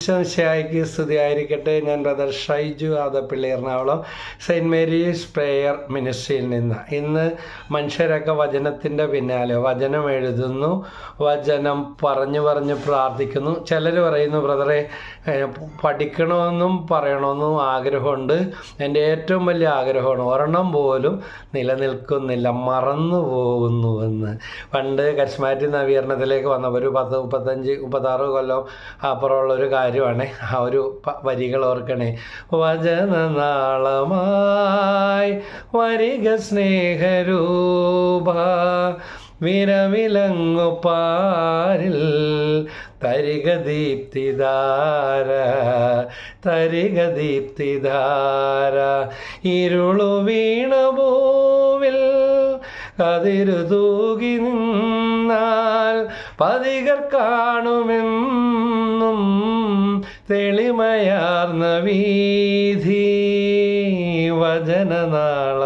ഈശോമിശിഹായ്ക്ക് സ്തുതിയായിരിക്കട്ടെ. ഞാൻ brother Shaiju Adappally, Ernakulam, saint Mary's prayer മിനിസ്ട്രിയിൽ നിന്ന്. ഇന്ന് മനുഷ്യരൊക്കെ വചനത്തിൻ്റെ പിന്നാലെ വചനം എഴുതുന്നു, വചനം പറഞ്ഞു പ്രാർത്ഥിക്കുന്നു. ചിലർ പറയുന്നു, ബ്രദറെ പഠിക്കണമെന്നും പറയണമെന്നും ആഗ്രഹമുണ്ട്, എൻ്റെ ഏറ്റവും വലിയ ആഗ്രഹമാണ്, ഒരെണ്ണം പോലും നിലനിൽക്കുന്നില്ല, മറന്നു പോകുന്നുവെന്ന്. പണ്ട് കരിസ്മാറ്റിക് നവീകരണത്തിലേക്ക് വന്നപ്പോൾ ഒരു 35-36 കൊല്ലം അപ്പുറമുള്ളൊരു കാര്യമാണ്. ആ ഒരു വരികൾ ഓർക്കണേ. വചനനാളമായി വരിക സ്നേഹരൂപ, വിരവിലങ്ങു പാരിൽ തരിക ദീപ്തിധാര, തരിക ദീപ്തിധാര. ഇരുളു വീണ ഭൂവിൽ കതിരു തൂകി നിന്നാൽ പതികർ കാണുമെന്നും തെളിമയാർന്ന വീഥി. വചനനാളമായി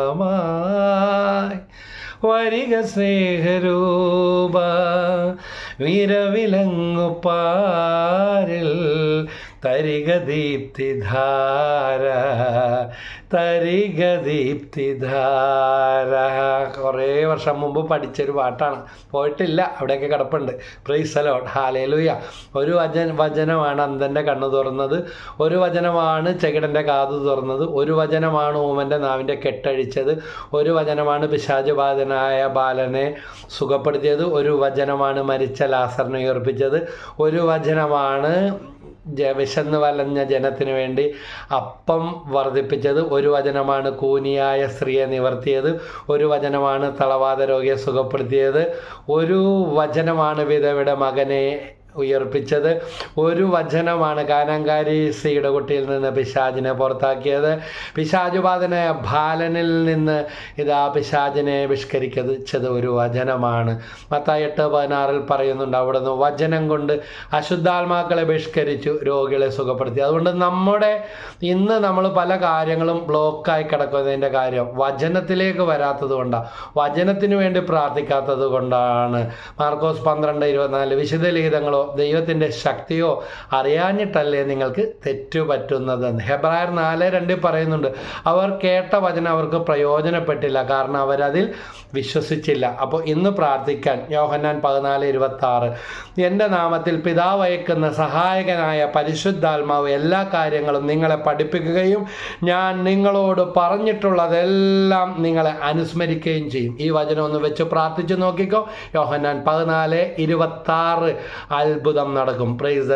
വരിക സ്നേഹരൂപ, വിരവിലങ്ങു പാരിൽ തരിക ദീപ്തിധാര, തരിക ദീപ്തിധാര. കുറേ വർഷം മുമ്പ് പഠിച്ചൊരു പാട്ടാണ്, പോയിട്ടില്ല, അവിടെയൊക്കെ കിടപ്പുണ്ട്. Praise the Lord, hallelujah. ഒരു വചനമാണ് അന്ധൻ്റെ കണ്ണ് തുറന്നത്, ഒരു വചനമാണ് ചെകിടൻ്റെ കാത് തുറന്നത്, ഒരു വചനമാണ് ഊമൻ്റെ നാവിൻ്റെ കെട്ടഴിച്ചത്, ഒരു വചനമാണ് പിശാചുബാധനായ ബാലനെ സുഖപ്പെടുത്തിയത്, ഒരു വചനമാണ് മരിച്ച ലാസറിനെ ഉയർപ്പിച്ചത്, ഒരു വചനമാണ് വിശന്ന് വലഞ്ഞ ജനത്തിന് വേണ്ടി അപ്പം വർദ്ധിപ്പിച്ചത്, ഒരു വചനമാണ് കൂനിയായ സ്ത്രീയെ നിവർത്തിയത്, ഒരു വചനമാണ് തളവാത രോഗിയെ സുഖപ്പെടുത്തിയത്, ഒരു വചനമാണ് വിധവയുടെ മകനെ ഉയർപ്പിച്ചത്, ഒരു വചനമാണ് കാനാൻകാരി സ്ത്രീയുടെ കുട്ടിയിൽ നിന്ന് പിശാചിനെ പുറത്താക്കിയത്, പിശാചുബാധനായ ബാലനിൽ നിന്ന് ഇതാ പിശാചിനെ ബഹിഷ്കരിച്ചത് ഒരു വചനമാണ്. മത്തായി 8:16 പറയുന്നുണ്ട്, അവിടുന്ന് വചനം കൊണ്ട് അശുദ്ധാത്മാക്കളെ ബഹിഷ്കരിച്ചു, രോഗികളെ സുഖപ്പെടുത്തി. അതുകൊണ്ട് ഇന്ന് നമ്മൾ പല കാര്യങ്ങളും ബ്ലോക്കായി കിടക്കുന്നതിൻ്റെ കാര്യം വചനത്തിലേക്ക് വരാത്തത് കൊണ്ടാണ്, വചനത്തിന് വേണ്ടി പ്രാർത്ഥിക്കാത്തത് കൊണ്ടാണ്. മാർക്കോസ് 12:24 വിശുദ്ധ ലിഖിതങ്ങളോ ദൈവത്തിൻ്റെ ശക്തിയോ അറിയാഞ്ഞിട്ടല്ലേ നിങ്ങൾക്ക് തെറ്റുപറ്റുന്നത്. ഹെബ്രായർ 4:2 പറയുന്നുണ്ട്, അവർ കേട്ട വചനം അവർക്ക് പ്രയോജനപ്പെട്ടില്ല, കാരണം അവരതിൽ വിശ്വസിച്ചില്ല. അപ്പോൾ ഇന്ന് പ്രാർത്ഥിക്കാൻ യോഹന്നാൻ 14:26 എൻ്റെ നാമത്തിൽ പിതാവ് അയക്കുന്ന സഹായകനായ പരിശുദ്ധാത്മാവ് എല്ലാ കാര്യങ്ങളും നിങ്ങളെ പഠിപ്പിക്കുകയും ഞാൻ നിങ്ങളോട് പറഞ്ഞിട്ടുള്ളതെല്ലാം നിങ്ങളെ അനുസ്മരിക്കുകയും ചെയ്യും. ഈ വചനം ഒന്ന് വെച്ച് പ്രാർത്ഥിച്ചു നോക്കിക്കോ. യോഹന്നാൻ 14:26 അത്ഭുതം നടക്കും. Praise the